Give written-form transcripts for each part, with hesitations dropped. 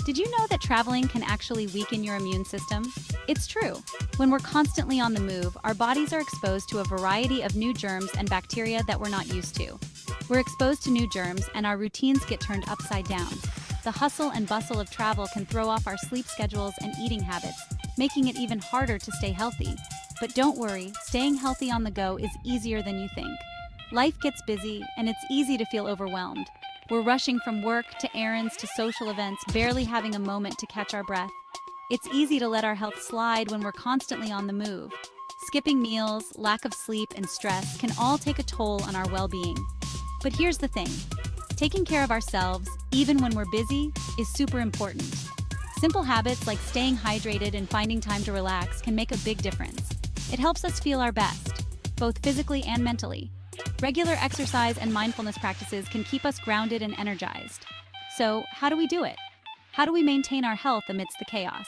Did you know that traveling can actually weaken your immune system? It's true. When we're constantly on the move, our bodies are exposed to a variety of new germs and bacteria that we're not used to. We're exposed to new germs and our routines get turned upside down. The hustle and bustle of travel can throw off our sleep schedules and eating habits, making it even harder to stay healthy. But don't worry, staying healthy on the go is easier than you think. Life gets busy, and it's easy to feel overwhelmed. We're rushing from work to errands to social events, barely having a moment to catch our breath. It's easy to let our health slide when we're constantly on the move. Skipping meals, lack of sleep, and stress can all take a toll on our well-being. But here's the thing. Taking care of ourselves, even when we're busy, is super important. Simple habits like staying hydrated and finding time to relax can make a big difference. It helps us feel our best, both physically and mentally. Regular exercise and mindfulness practices can keep us grounded and energized. So, how do we do it? How do we maintain our health amidst the chaos?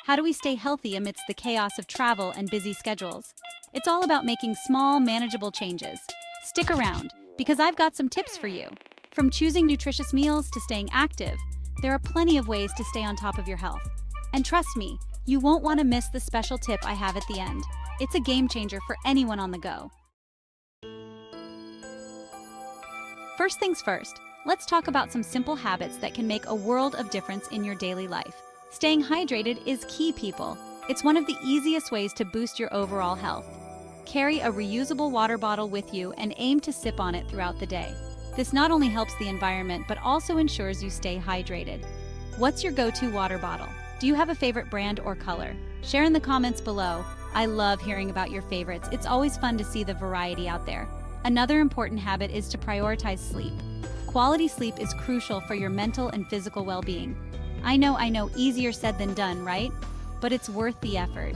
How do we stay healthy amidst the chaos of travel and busy schedules? It's all about making small, manageable changes. Stick around, because I've got some tips for you. From choosing nutritious meals to staying active, there are plenty of ways to stay on top of your health. And trust me, you won't want to miss the special tip I have at the end. It's a game changer for anyone on the go. First things first, let's talk about some simple habits that can make a world of difference in your daily life. Staying hydrated is key, people. It's one of the easiest ways to boost your overall health. Carry a reusable water bottle with you and aim to sip on it throughout the day. This not only helps the environment, but also ensures you stay hydrated. What's your go-to water bottle? Do you have a favorite brand or color? Share in the comments below. I love hearing about your favorites. It's always fun to see the variety out there. Another important habit is to prioritize sleep. Quality sleep is crucial for your mental and physical well-being. I know, easier said than done, right? But it's worth the effort.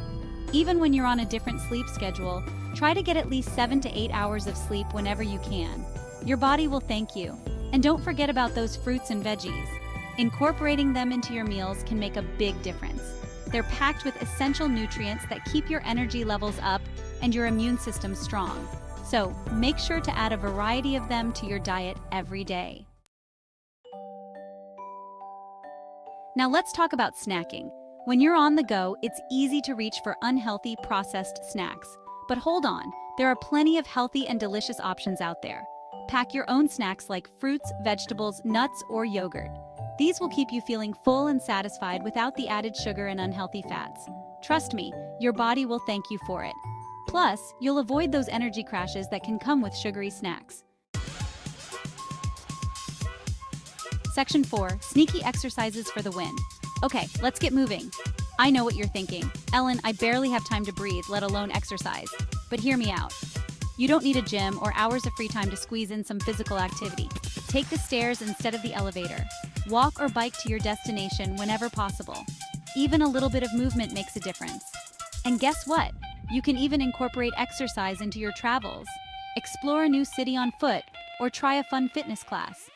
Even when you're on a different sleep schedule, try to get at least 7 to 8 hours of sleep whenever you can. Your body will thank you. And don't forget about those fruits and veggies. Incorporating them into your meals can make a big difference. They're packed with essential nutrients that keep your energy levels up and your immune system strong. So, make sure to add a variety of them to your diet every day. Now let's talk about snacking. When you're on the go, it's easy to reach for unhealthy, processed snacks. But hold on, there are plenty of healthy and delicious options out there. Pack your own snacks like fruits, vegetables, nuts, or yogurt. These will keep you feeling full and satisfied without the added sugar and unhealthy fats. Trust me, your body will thank you for it. Plus, you'll avoid those energy crashes that can come with sugary snacks. Section 4. Sneaky exercises for the win. Okay, let's get moving. I know what you're thinking. Ellen, I barely have time to breathe, let alone exercise. But hear me out. You don't need a gym or hours of free time to squeeze in some physical activity. Take the stairs instead of the elevator. Walk or bike to your destination whenever possible. Even a little bit of movement makes a difference. And guess what? You can even incorporate exercise into your travels. Explore a new city on foot, or try a fun fitness class.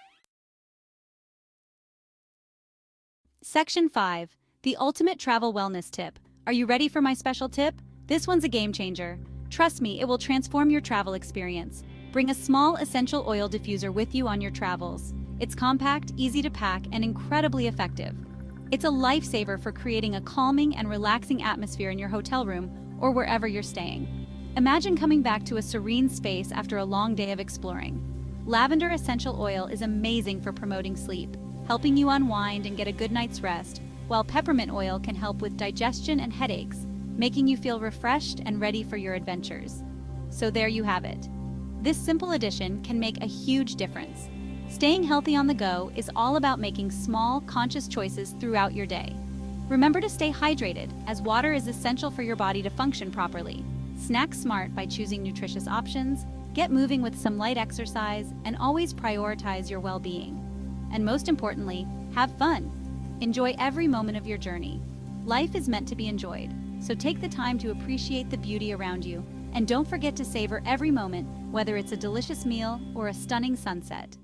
Section 5. The ultimate travel wellness tip. Are you ready for my special tip? This one's a game changer. Trust me, it will transform your travel experience. Bring a small essential oil diffuser with you on your travels. It's compact, easy to pack, and incredibly effective. It's a lifesaver for creating a calming and relaxing atmosphere in your hotel room or wherever you're staying. Imagine coming back to a serene space after a long day of exploring. Lavender essential oil is amazing for promoting sleep, helping you unwind and get a good night's rest, while peppermint oil can help with digestion and headaches, making you feel refreshed and ready for your adventures. So there you have it. This simple addition can make a huge difference. Staying healthy on the go is all about making small, conscious choices throughout your day. Remember to stay hydrated, as water is essential for your body to function properly. Snack smart by choosing nutritious options, get moving with some light exercise, and always prioritize your well-being. And most importantly, have fun. Enjoy every moment of your journey. Life is meant to be enjoyed, so take the time to appreciate the beauty around you, and don't forget to savor every moment, whether it's a delicious meal or a stunning sunset.